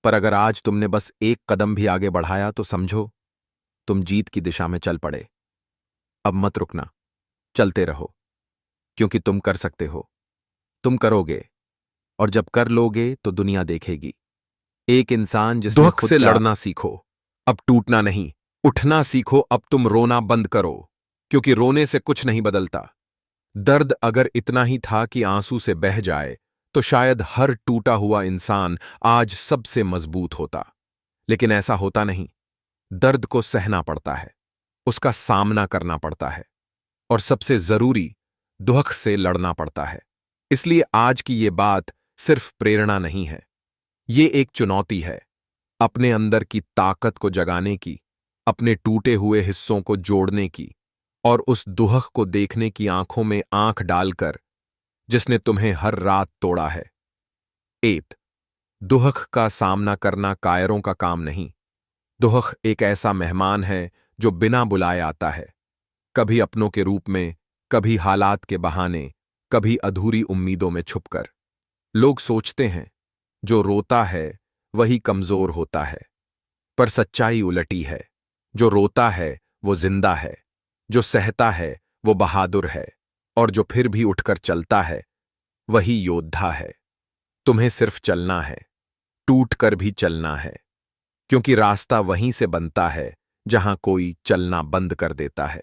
पर अगर आज तुमने बस एक कदम भी आगे बढ़ाया तो समझो तुम जीत की दिशा में चल पड़े। अब मत रुकना, चलते रहो, क्योंकि तुम कर सकते हो। तुम करोगे, और जब कर लोगे तो दुनिया देखेगी एक इंसान जिसने दुख खुद से का लड़ना सीखो, अब टूटना नहीं। उठना सीखो, अब तुम रोना बंद करो, क्योंकि रोने से कुछ नहीं बदलता। दर्द अगर इतना ही था कि आंसू से बह जाए, तो शायद हर टूटा हुआ इंसान आज सबसे मजबूत होता। लेकिन ऐसा होता नहीं। दर्द को सहना पड़ता है, उसका सामना करना पड़ता है, और सबसे जरूरी, दुख से लड़ना पड़ता है। इसलिए आज की ये बात सिर्फ प्रेरणा नहीं है, ये एक चुनौती है। अपने अंदर की ताकत को जगाने की, अपने टूटे हुए हिस्सों को जोड़ने की, और उस दुख को देखने की आंखों में आंख डालकर जिसने तुम्हें हर रात तोड़ा है। एत दुख का सामना करना कायरों का काम नहीं। दुख एक ऐसा मेहमान है जो बिना बुलाए आता है, कभी अपनों के रूप में, कभी हालात के बहाने, कभी अधूरी उम्मीदों में छुपकर। लोग सोचते हैं जो रोता है वही कमजोर होता है, पर सच्चाई उलटी है। जो रोता है वो जिंदा है, जो सहता है वो बहादुर है, और जो फिर भी उठकर चलता है वही योद्धा है। तुम्हें सिर्फ चलना है, टूट कर भी चलना है, क्योंकि रास्ता वहीं से बनता है जहां कोई चलना बंद कर देता है।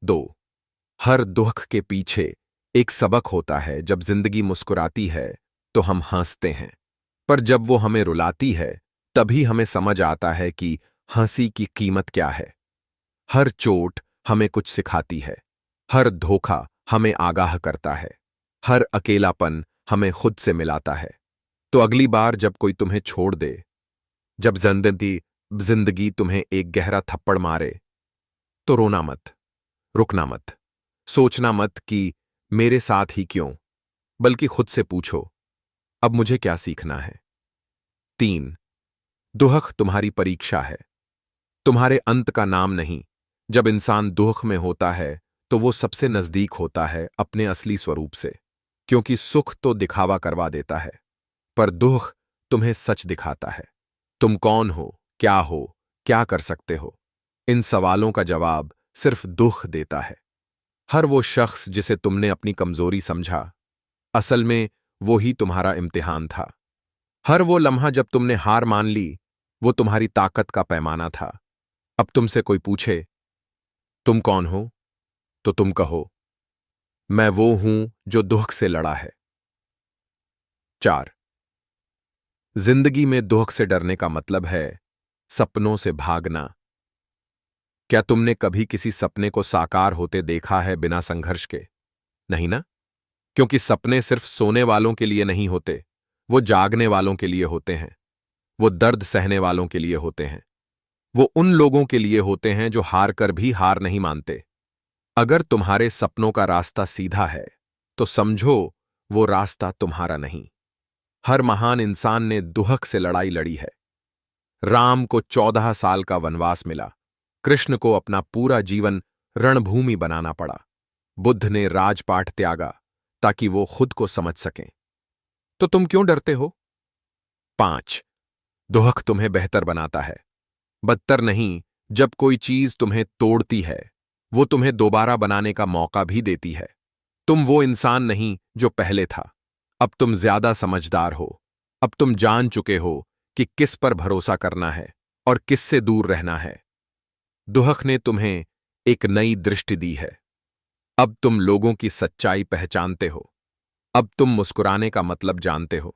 2 हर दुख के पीछे एक सबक होता है। जब जिंदगी मुस्कुराती है तो हम हंसते हैं, पर जब वो हमें रुलाती है तभी हमें समझ आता है कि हंसी की कीमत क्या है। हर चोट हमें कुछ सिखाती है, हर धोखा हमें आगाह करता है, हर अकेलापन हमें खुद से मिलाता है। तो अगली बार जब कोई तुम्हें छोड़ दे, जब जिंदगी तुम्हें एक गहरा थप्पड़ मारे, तो रोना मत, रुकना मत, सोचना मत कि मेरे साथ ही क्यों, बल्कि खुद से पूछो अब मुझे क्या सीखना है। 3 दुख तुम्हारी परीक्षा है, तुम्हारे अंत का नाम नहीं। जब इंसान दुख में होता है तो वो सबसे नजदीक होता है अपने असली स्वरूप से, क्योंकि सुख तो दिखावा करवा देता है, पर दुख तुम्हें सच दिखाता है। तुम कौन हो, क्या कर सकते हो, इन सवालों का जवाब सिर्फ दुख देता है। हर वो शख्स जिसे तुमने अपनी कमजोरी समझा, असल में वो ही तुम्हारा इम्तिहान था। हर वो लम्हा जब तुमने हार मान ली, वो तुम्हारी ताकत का पैमाना था। अब तुमसे कोई पूछे तुम कौन हो, तो तुम कहो मैं वो हूं जो दुख से लड़ा है। 4 जिंदगी में दुख से डरने का मतलब है सपनों से भागना। क्या तुमने कभी किसी सपने को साकार होते देखा है बिना संघर्ष के? नहीं ना? क्योंकि सपने सिर्फ सोने वालों के लिए नहीं होते, वो जागने वालों के लिए होते हैं, वो दर्द सहने वालों के लिए होते हैं, वो उन लोगों के लिए होते हैं जो हार कर भी हार नहीं मानते। अगर तुम्हारे सपनों का रास्ता सीधा है, तो समझो वो रास्ता तुम्हारा नहीं। हर महान इंसान ने दुख से लड़ाई लड़ी है। राम को 14 साल का वनवास मिला, कृष्ण को अपना पूरा जीवन रणभूमि बनाना पड़ा, बुद्ध ने राजपाट त्यागा ताकि वो खुद को समझ सकें। तो तुम क्यों डरते हो? 5 दुख तुम्हें बेहतर बनाता है, बदतर नहीं। जब कोई चीज तुम्हें तोड़ती है, वो तुम्हें दोबारा बनाने का मौका भी देती है। तुम वो इंसान नहीं जो पहले था। अब तुम ज्यादा समझदार हो। अब तुम जान चुके हो कि किस पर भरोसा करना है और किससे दूर रहना है। दुहक ने तुम्हें एक नई दृष्टि दी है। अब तुम लोगों की सच्चाई पहचानते हो। अब तुम मुस्कुराने का मतलब जानते हो।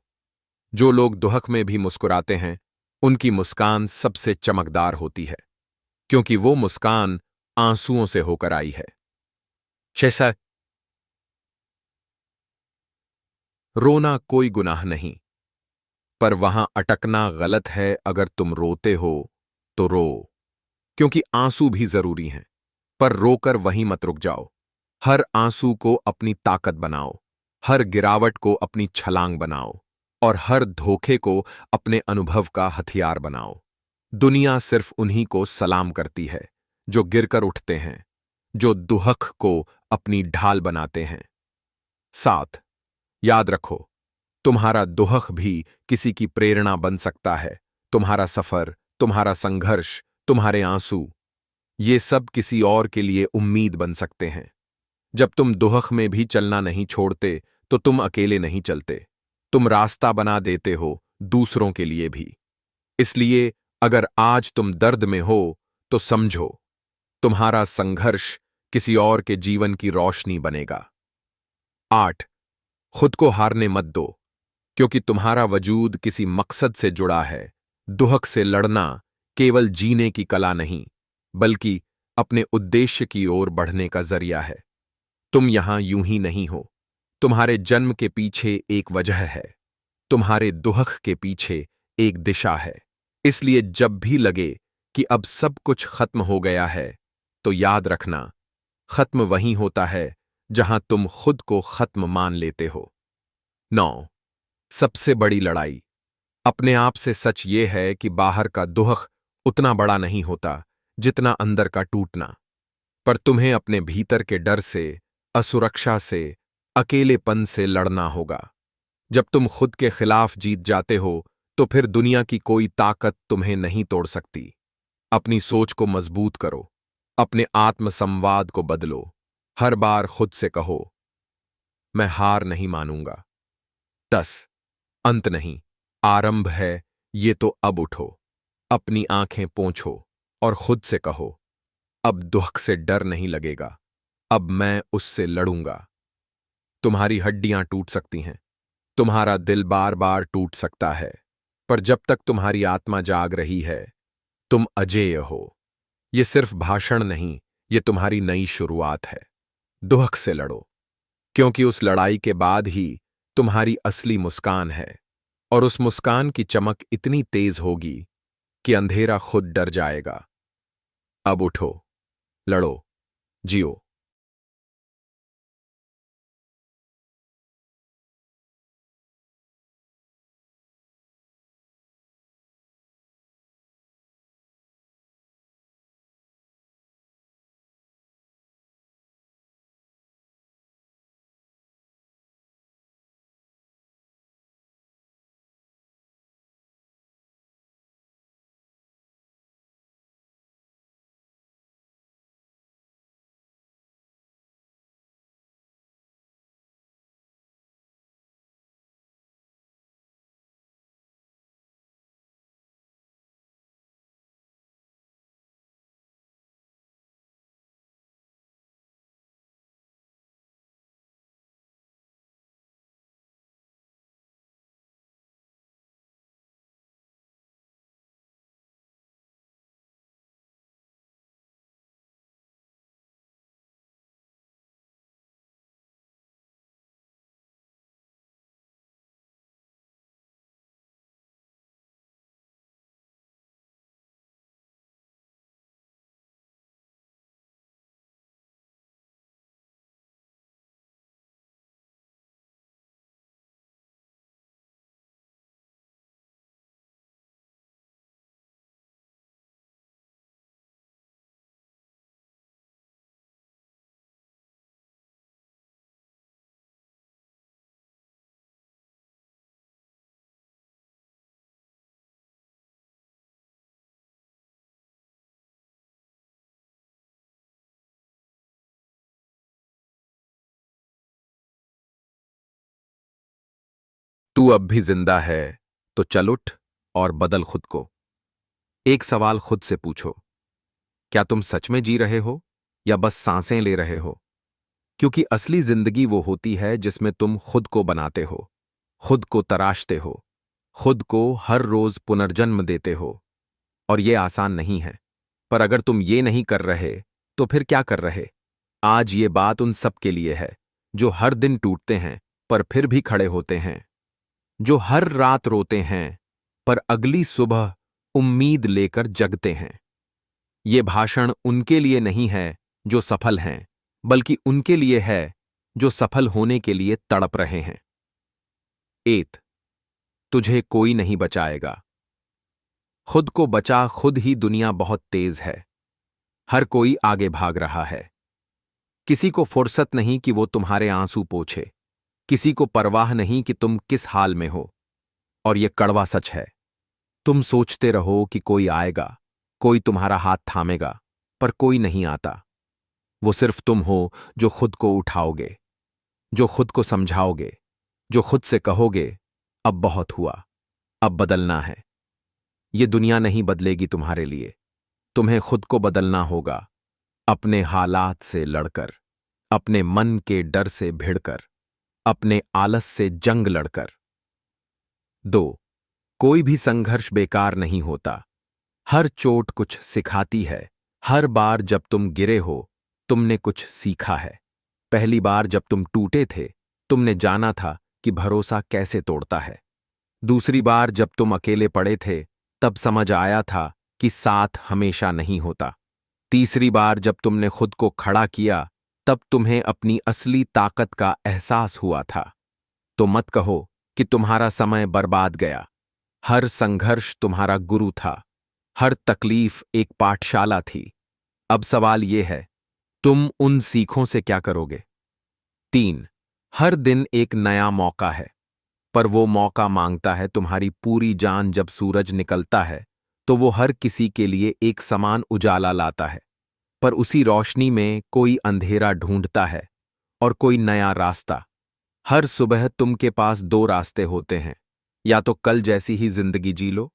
जो लोग दुहक में भी मुस्कुराते हैं, उनकी मुस्कान सबसे चमकदार होती है, क्योंकि वो मुस्कान आंसुओं से होकर आई है। जैसा रोना कोई गुनाह नहीं, पर वहां अटकना गलत है। अगर तुम रोते हो तो रो, क्योंकि आंसू भी जरूरी हैं, पर रोकर वहीं मत रुक जाओ। हर आंसू को अपनी ताकत बनाओ, हर गिरावट को अपनी छलांग बनाओ, और हर धोखे को अपने अनुभव का हथियार बनाओ। दुनिया सिर्फ उन्हीं को सलाम करती है जो गिरकर उठते हैं, जो दुहक को अपनी ढाल बनाते हैं। 7, याद रखो, तुम्हारा दुहक भी किसी की प्रेरणा बन सकता है। तुम्हारा सफर, तुम्हारा संघर्ष, तुम्हारे आंसू, ये सब किसी और के लिए उम्मीद बन सकते हैं। जब तुम दुहक में भी चलना नहीं छोड़ते, तो तुम अकेले नहीं चलते। तुम रास्ता बना देते हो दूसरों के लिए भी। इसलिए अगर आज तुम दर्द में हो, तो समझो, तुम्हारा संघर्ष किसी और के जीवन की रोशनी बनेगा। 8, खुद को हारने मत दो, क्योंकि तुम्हारा वजूद किसी मकसद से जुड़ा है। दुहक से लड़ना केवल जीने की कला नहीं, बल्कि अपने उद्देश्य की ओर बढ़ने का जरिया है। तुम यहां यूं ही नहीं हो। तुम्हारे जन्म के पीछे एक वजह है। तुम्हारे दुहक के पीछे एक दिशा है। इसलिए जब भी लगे कि अब सब कुछ खत्म हो गया है, तो याद रखना, खत्म वहीं होता है जहां तुम खुद को खत्म मान लेते हो। 9, सबसे बड़ी लड़ाई अपने आप से सच ये है कि बाहर का दुहक उतना बड़ा नहीं होता जितना अंदर का टूटना। पर तुम्हें अपने भीतर के डर से, असुरक्षा से, अकेलेपन से लड़ना होगा। जब तुम खुद के खिलाफ जीत जाते हो, तो फिर दुनिया की कोई ताकत तुम्हें नहीं तोड़ सकती। अपनी सोच को मजबूत करो, अपने आत्मसंवाद को बदलो। हर बार खुद से कहो, मैं हार नहीं मानूंगा। 10, अंत नहीं, आरंभ है। ये तो अब उठो, अपनी आंखें पोंछो और खुद से कहो, अब दुख से डर नहीं लगेगा, अब मैं उससे लड़ूंगा। तुम्हारी हड्डियां टूट सकती हैं, तुम्हारा दिल बार बार टूट सकता है, पर जब तक तुम्हारी आत्मा जाग रही है, तुम अजेय हो। ये सिर्फ भाषण नहीं, ये तुम्हारी नई शुरुआत है। दुहक से लड़ो, क्योंकि उस लड़ाई के बाद ही तुम्हारी असली मुस्कान है, और उस मुस्कान की चमक इतनी तेज होगी कि अंधेरा खुद डर जाएगा। अब उठो, लड़ो, जियो। तू अब भी जिंदा है तो चल उठ और बदल खुद को। एक सवाल खुद से पूछो, क्या तुम सच में जी रहे हो या बस सांसें ले रहे हो? क्योंकि असली जिंदगी वो होती है जिसमें तुम खुद को बनाते हो, खुद को तराशते हो, खुद को हर रोज पुनर्जन्म देते हो। और ये आसान नहीं है, पर अगर तुम ये नहीं कर रहे तो फिर क्या कर रहे? आज ये बात उन सब के लिए है जो हर दिन टूटते हैं पर फिर भी खड़े होते हैं, जो हर रात रोते हैं पर अगली सुबह उम्मीद लेकर जगते हैं। ये भाषण उनके लिए नहीं है जो सफल हैं, बल्कि उनके लिए है जो सफल होने के लिए तड़प रहे हैं। एत, तुझे कोई नहीं बचाएगा। खुद को बचा, खुद ही दुनिया बहुत तेज है। हर कोई आगे भाग रहा है। किसी को फुर्सत नहीं कि वो तुम्हारे आंसू पोंछे, किसी को परवाह नहीं कि तुम किस हाल में हो। और ये कड़वा सच है, तुम सोचते रहो कि कोई आएगा, कोई तुम्हारा हाथ थामेगा, पर कोई नहीं आता। वो सिर्फ तुम हो जो खुद को उठाओगे, जो खुद को समझाओगे, जो खुद से कहोगे अब बहुत हुआ, अब बदलना है। ये दुनिया नहीं बदलेगी तुम्हारे लिए, तुम्हें खुद को बदलना होगा, अपने हालात से लड़कर, अपने मन के डर से भिड़कर, अपने आलस से जंग लड़कर। 2, कोई भी संघर्ष बेकार नहीं होता। हर चोट कुछ सिखाती है। हर बार जब तुम गिरे हो, तुमने कुछ सीखा है। पहली बार जब तुम टूटे थे, तुमने जाना था कि भरोसा कैसे तोड़ता है। दूसरी बार जब तुम अकेले पड़े थे, तब समझ आया था कि साथ हमेशा नहीं होता। तीसरी बार जब तुमने खुद को खड़ा किया, तब तुम्हें अपनी असली ताकत का एहसास हुआ था। तो मत कहो कि तुम्हारा समय बर्बाद गया। हर संघर्ष तुम्हारा गुरु था, हर तकलीफ एक पाठशाला थी। अब सवाल यह है, तुम उन सीखों से क्या करोगे? 3, हर दिन एक नया मौका है, पर वो मौका मांगता है तुम्हारी पूरी जान। जब सूरज निकलता है तो वो हर किसी के लिए एक समान उजाला लाता है, पर उसी रोशनी में कोई अंधेरा ढूंढता है और कोई नया रास्ता। हर सुबह तुमके पास 2 रास्ते होते हैं, या तो कल जैसी ही जिंदगी जी लो,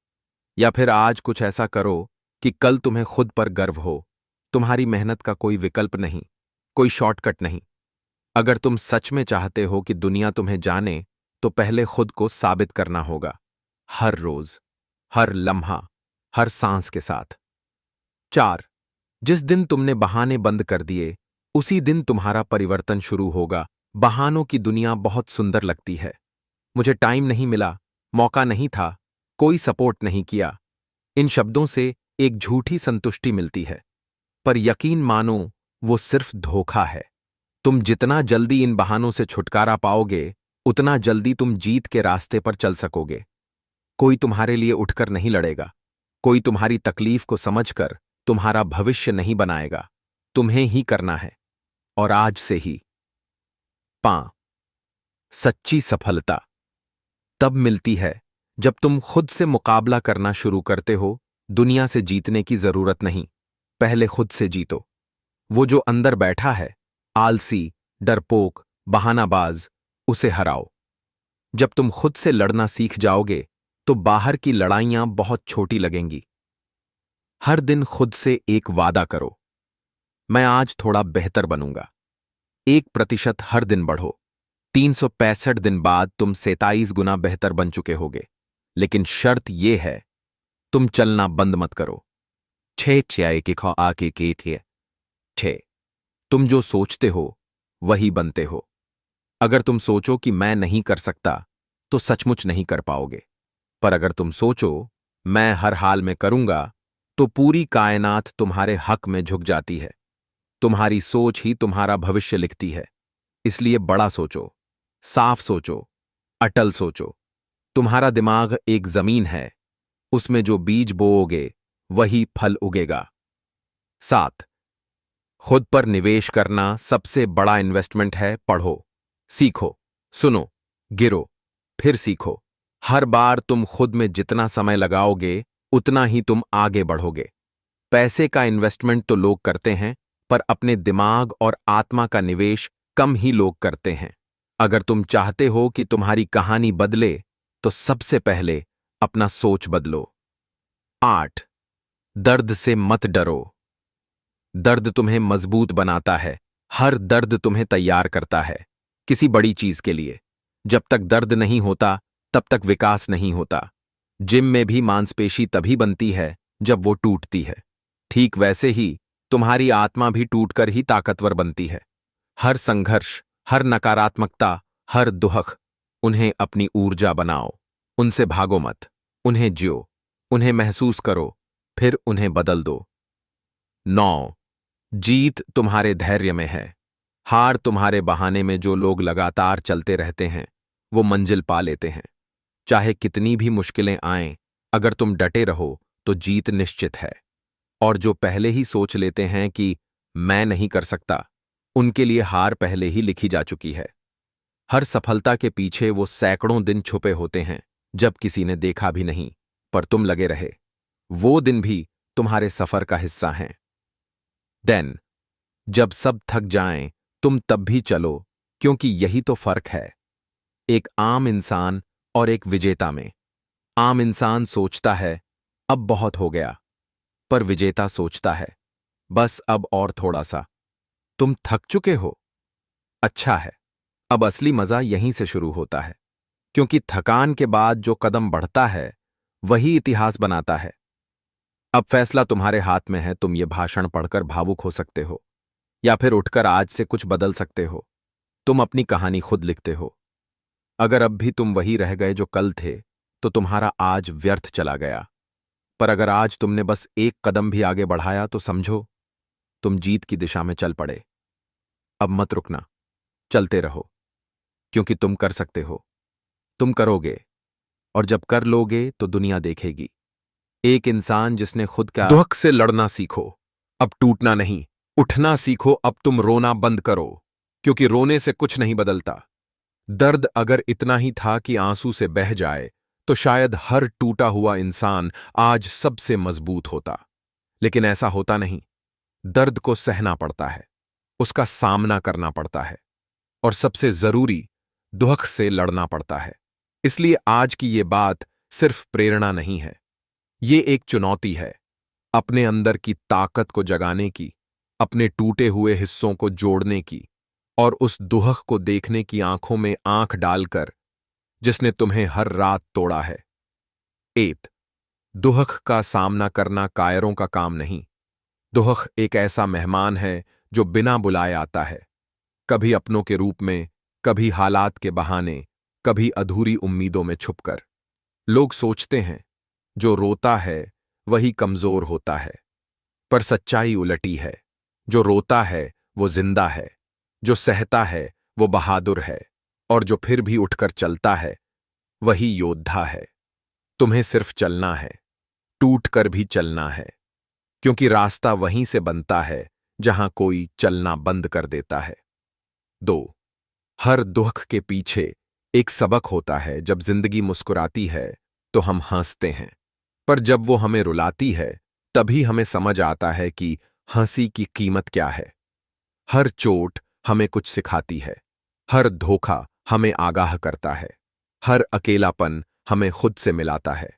या फिर आज कुछ ऐसा करो कि कल तुम्हें खुद पर गर्व हो। तुम्हारी मेहनत का कोई विकल्प नहीं, कोई शॉर्टकट नहीं। अगर तुम सच में चाहते हो कि दुनिया तुम्हें जाने, तो पहले खुद को साबित करना होगा, हर रोज, हर लम्हा, हर सांस के साथ। 4, जिस दिन तुमने बहाने बंद कर दिए, उसी दिन तुम्हारा परिवर्तन शुरू होगा। बहानों की दुनिया बहुत सुंदर लगती है। मुझे टाइम नहीं मिला, मौका नहीं था, कोई सपोर्ट नहीं किया। इन शब्दों से एक झूठी संतुष्टि मिलती है, पर यकीन मानो वो सिर्फ धोखा है। तुम जितना जल्दी इन बहानों से छुटकारा पाओगे, उतना जल्दी तुम जीत के रास्ते पर चल सकोगे। कोई तुम्हारे लिए उठकर नहीं लड़ेगा, कोई तुम्हारी तकलीफ को समझकर तुम्हारा भविष्य नहीं बनाएगा। तुम्हें ही करना है, और आज से ही। 5, सच्ची सफलता तब मिलती है जब तुम खुद से मुकाबला करना शुरू करते हो। दुनिया से जीतने की जरूरत नहीं, पहले खुद से जीतो। वो जो अंदर बैठा है, आलसी, डरपोक, बहानाबाज, उसे हराओ। जब तुम खुद से लड़ना सीख जाओगे, तो बाहर की लड़ाइयां बहुत छोटी लगेंगी। हर दिन खुद से एक वादा करो, मैं आज थोड़ा बेहतर बनूंगा। 1% हर दिन बढ़ो। 365 दिन बाद तुम 27 गुना बेहतर बन चुके होगे। लेकिन शर्त यह है, तुम चलना बंद मत करो। 6 तुम जो सोचते हो वही बनते हो। अगर तुम सोचो कि मैं नहीं कर सकता, तो सचमुच नहीं कर पाओगे। पर अगर तुम सोचो मैं हर हाल में करूंगा, तो पूरी कायनात तुम्हारे हक में झुक जाती है। तुम्हारी सोच ही तुम्हारा भविष्य लिखती है। इसलिए बड़ा सोचो, साफ सोचो, अटल सोचो। तुम्हारा दिमाग एक जमीन है, उसमें जो बीज बोओगे वही फल उगेगा। 7, खुद पर निवेश करना सबसे बड़ा इन्वेस्टमेंट है। पढ़ो, सीखो, सुनो, गिरो, फिर सीखो। हर बार तुम खुद में जितना समय लगाओगे, उतना ही तुम आगे बढ़ोगे। पैसे का इन्वेस्टमेंट तो लोग करते हैं, पर अपने दिमाग और आत्मा का निवेश कम ही लोग करते हैं। अगर तुम चाहते हो कि तुम्हारी कहानी बदले, तो सबसे पहले अपना सोच बदलो। 8. दर्द से मत डरो। दर्द तुम्हें मजबूत बनाता है। हर दर्द तुम्हें तैयार करता है किसी बड़ी चीज के लिए। जब तक दर्द नहीं होता तब तक विकास नहीं होता। जिम में भी मांसपेशी तभी बनती है जब वो टूटती है। ठीक वैसे ही तुम्हारी आत्मा भी टूटकर ही ताकतवर बनती है। हर संघर्ष, हर नकारात्मकता, हर दुख, उन्हें अपनी ऊर्जा बनाओ। उनसे भागो मत, उन्हें जियो, उन्हें महसूस करो, फिर उन्हें बदल दो। 9. जीत तुम्हारे धैर्य में है। हार तुम्हारे बहाने में। जो लोग लगातार चलते रहते हैं वो मंजिल पा लेते हैं। चाहे कितनी भी मुश्किलें आएं, अगर तुम डटे रहो तो जीत निश्चित है। और जो पहले ही सोच लेते हैं कि मैं नहीं कर सकता, उनके लिए हार पहले ही लिखी जा चुकी है। हर सफलता के पीछे वो सैकड़ों दिन छुपे होते हैं जब किसी ने देखा भी नहीं, पर तुम लगे रहे। वो दिन भी तुम्हारे सफर का हिस्सा हैं। 10. जब सब थक जाएं, तुम तब भी चलो, क्योंकि यही तो फर्क है एक आम इंसान और एक विजेता में। आम इंसान सोचता है अब बहुत हो गया, पर विजेता सोचता है बस अब और थोड़ा सा। तुम थक चुके हो? अच्छा है, अब असली मजा यहीं से शुरू होता है, क्योंकि थकान के बाद जो कदम बढ़ता है वही इतिहास बनाता है। अब फैसला तुम्हारे हाथ में है। तुम ये भाषण पढ़कर भावुक हो सकते हो या फिर उठकर आज से कुछ बदल सकते हो। तुम अपनी कहानी खुद लिखते हो। अगर अब भी तुम वही रह गए जो कल थे, तो तुम्हारा आज व्यर्थ चला गया। पर अगर आज तुमने बस एक कदम भी आगे बढ़ाया तो समझो तुम जीत की दिशा में चल पड़े। अब मत रुकना, चलते रहो, क्योंकि तुम कर सकते हो। तुम करोगे, और जब कर लोगे तो दुनिया देखेगी। एक इंसान जिसने खुद का दुख से लड़ना सीखो, अब टूटना नहीं। उठना सीखो, अब तुम रोना बंद करो, क्योंकि रोने से कुछ नहीं बदलता। दर्द अगर इतना ही था कि आंसू से बह जाए, तो शायद हर टूटा हुआ इंसान आज सबसे मजबूत होता। लेकिन ऐसा होता नहीं। दर्द को सहना पड़ता है, उसका सामना करना पड़ता है, और सबसे जरूरी, दुख से लड़ना पड़ता है। इसलिए आज की ये बात सिर्फ प्रेरणा नहीं है, ये एक चुनौती है। अपने अंदर की ताकत को जगाने की, अपने टूटे हुए हिस्सों को जोड़ने की, और उस दुख को देखने की आंखों में आंख डालकर जिसने तुम्हें हर रात तोड़ा है। 8. दुख का सामना करना कायरों का काम नहीं। दुख एक ऐसा मेहमान है जो बिना बुलाए आता है, कभी अपनों के रूप में, कभी हालात के बहाने, कभी अधूरी उम्मीदों में छुपकर। लोग सोचते हैं जो रोता है वही कमजोर होता है, पर सच्चाई उलटी है। जो रोता है वो जिंदा है, जो सहता है वो बहादुर है, और जो फिर भी उठकर चलता है वही योद्धा है। तुम्हें सिर्फ चलना है, टूट कर भी चलना है, क्योंकि रास्ता वहीं से बनता है जहां कोई चलना बंद कर देता है। 2. हर दुख के पीछे एक सबक होता है। जब जिंदगी मुस्कुराती है तो हम हंसते हैं, पर जब वो हमें रुलाती है तभी हमें समझ आता है कि हंसी की कीमत क्या है। हर चोट हमें कुछ सिखाती है, हर धोखा हमें आगाह करता है, हर अकेलापन हमें खुद से मिलाता है।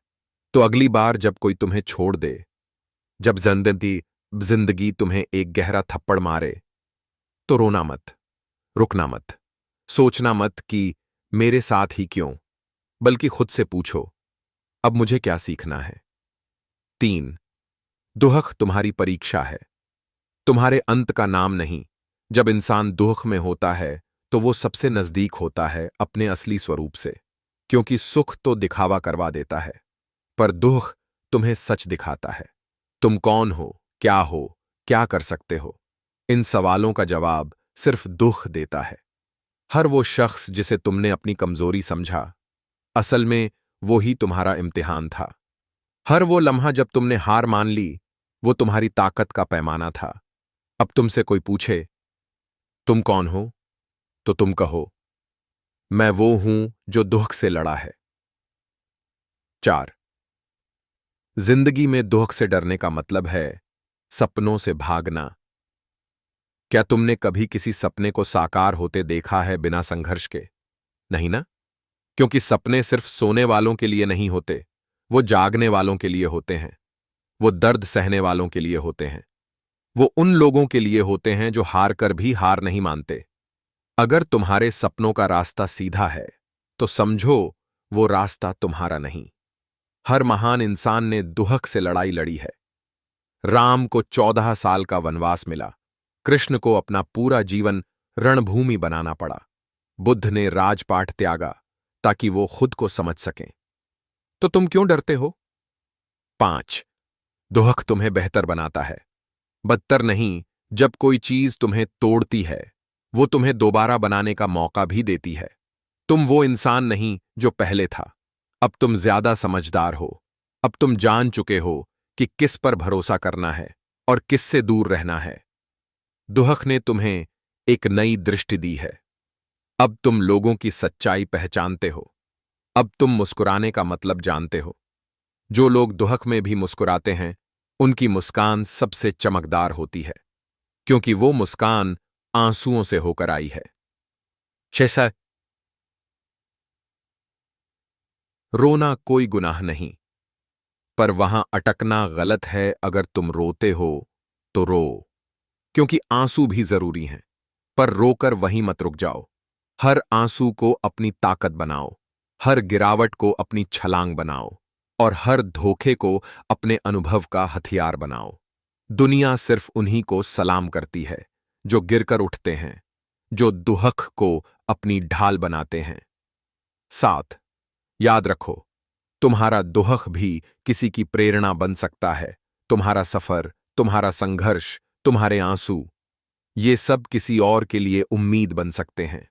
तो अगली बार जब कोई तुम्हें छोड़ दे, जब जिंदगी तुम्हें एक गहरा थप्पड़ मारे, तो रोना मत, रुकना मत, सोचना मत कि मेरे साथ ही क्यों, बल्कि खुद से पूछो अब मुझे क्या सीखना है। 3. दुख तुम्हारी परीक्षा है, तुम्हारे अंत का नाम नहीं। जब इंसान दुख में होता है तो वो सबसे नजदीक होता है अपने असली स्वरूप से, क्योंकि सुख तो दिखावा करवा देता है, पर दुख तुम्हें सच दिखाता है। तुम कौन हो, क्या कर सकते हो, इन सवालों का जवाब सिर्फ दुख देता है। हर वो शख्स जिसे तुमने अपनी कमजोरी समझा, असल में वो ही तुम्हारा इम्तिहान था। हर वो लम्हा जब तुमने हार मान ली, वो तुम्हारी ताकत का पैमाना था। अब तुमसे कोई पूछे तुम कौन हो, तो तुम कहो मैं वो हूं जो दुख से लड़ा है। 4. जिंदगी में दुख से डरने का मतलब है सपनों से भागना। क्या तुमने कभी किसी सपने को साकार होते देखा है बिना संघर्ष के? नहीं ना? क्योंकि सपने सिर्फ सोने वालों के लिए नहीं होते, वो जागने वालों के लिए होते हैं। वो दर्द सहने वालों के लिए होते हैं। वो उन लोगों के लिए होते हैं जो हार कर भी हार नहीं मानते। अगर तुम्हारे सपनों का रास्ता सीधा है, तो समझो वो रास्ता तुम्हारा नहीं। हर महान इंसान ने दुहक से लड़ाई लड़ी है। राम को 14 साल का वनवास मिला। कृष्ण को अपना पूरा जीवन रणभूमि बनाना पड़ा। बुद्ध ने राजपाट त्यागा ताकि वो खुद को समझ सकें। तो तुम क्यों डरते हो? 5. दुहक तुम्हें बेहतर बनाता है। बदतर नहीं, जब कोई चीज तुम्हें तोड़ती है, वो तुम्हें दोबारा बनाने का मौका भी देती है। तुम वो इंसान नहीं जो पहले था। अब तुम ज्यादा समझदार हो। अब तुम जान चुके हो कि किस पर भरोसा करना है और किससे दूर रहना है। दुहक ने तुम्हें एक नई दृष्टि दी है। अब तुम लोगों की सच्चाई पहचानते हो। अब तुम मुस्कुराने का मतलब जानते हो। जो लोग दुहक में भी मुस्कुराते हैं, उनकी मुस्कान सबसे चमकदार होती है, क्योंकि वो मुस्कान आंसुओं से होकर आई है। 6. रोना कोई गुनाह नहीं, पर वहां अटकना गलत है। अगर तुम रोते हो तो रो, क्योंकि आंसू भी जरूरी हैं, पर रोकर वहीं मत रुक जाओ। हर आंसू को अपनी ताकत बनाओ, हर गिरावट को अपनी छलांग बनाओ, और हर धोखे को अपने अनुभव का हथियार बनाओ। दुनिया सिर्फ उन्हीं को सलाम करती है जो गिरकर उठते हैं, जो दुहक को अपनी ढाल बनाते हैं। 7. याद रखो, तुम्हारा दुहक भी किसी की प्रेरणा बन सकता है। तुम्हारा सफर, तुम्हारा संघर्ष, तुम्हारे आंसू, ये सब किसी और के लिए उम्मीद बन सकते हैं।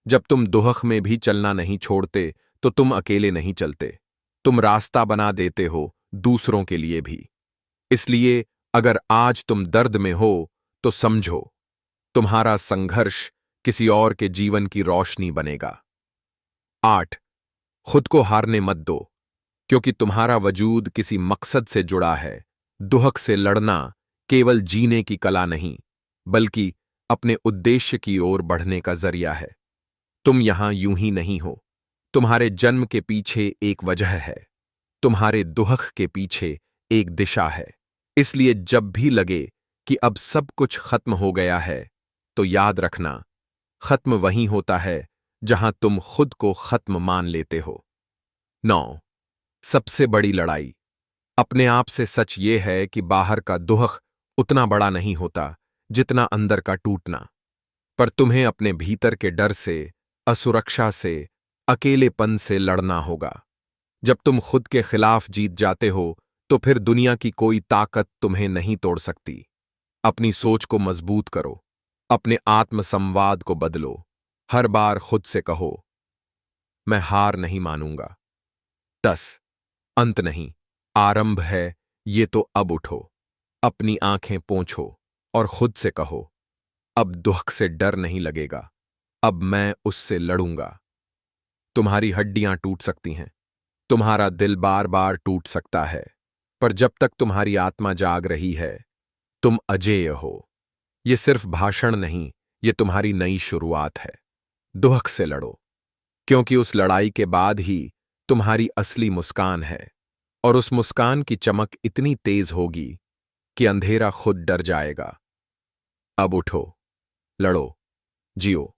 जब तुम दुहक में भी चलना नहीं छोड़ते, तो तुम अकेले नहीं चलते। तुम रास्ता बना देते हो दूसरों के लिए भी। इसलिए अगर आज तुम दर्द में हो, तो समझो, तुम्हारा संघर्ष किसी और के जीवन की रोशनी बनेगा। 8. खुद को हारने मत दो, क्योंकि तुम्हारा वजूद किसी मकसद से जुड़ा है। दुहक से लड़ना केवल जीने की कला नहीं, बल्कि अपने उद्देश्य की ओर बढ़ने का जरिया है। तुम यहां यूं ही नहीं हो। तुम्हारे जन्म के पीछे एक वजह है। तुम्हारे दुहक के पीछे एक दिशा है। इसलिए जब भी लगे कि अब सब कुछ खत्म हो गया है, तो याद रखना, खत्म वहीं होता है जहां तुम खुद को खत्म मान लेते हो। 9. सबसे बड़ी लड़ाई अपने आप से सच ये है कि बाहर का दुहक उतना बड़ा नहीं होता जितना अंदर का टूटना। पर तुम्हें अपने भीतर के डर से, असुरक्षा से, अकेलेपन से लड़ना होगा। जब तुम खुद के खिलाफ जीत जाते हो, तो फिर दुनिया की कोई ताकत तुम्हें नहीं तोड़ सकती। अपनी सोच को मजबूत करो, अपने आत्मसंवाद को बदलो। हर बार खुद से कहो, मैं हार नहीं मानूंगा। 10. अंत नहीं, आरंभ है, ये तो अब उठो। अपनी आंखें पोंछो और खुद से कहो, अब दुख से डर नहीं लगेगा, अब मैं उससे लड़ूंगा। तुम्हारी हड्डियां टूट सकती हैं, तुम्हारा दिल बार बार टूट सकता है, पर जब तक तुम्हारी आत्मा जाग रही है, तुम अजेय हो। ये सिर्फ भाषण नहीं, ये तुम्हारी नई शुरुआत है। दुहक से लड़ो, क्योंकि उस लड़ाई के बाद ही तुम्हारी असली मुस्कान है, और उस मुस्कान की चमक इतनी तेज होगी कि अंधेरा खुद डर जाएगा। अब उठो, लड़ो, जियो।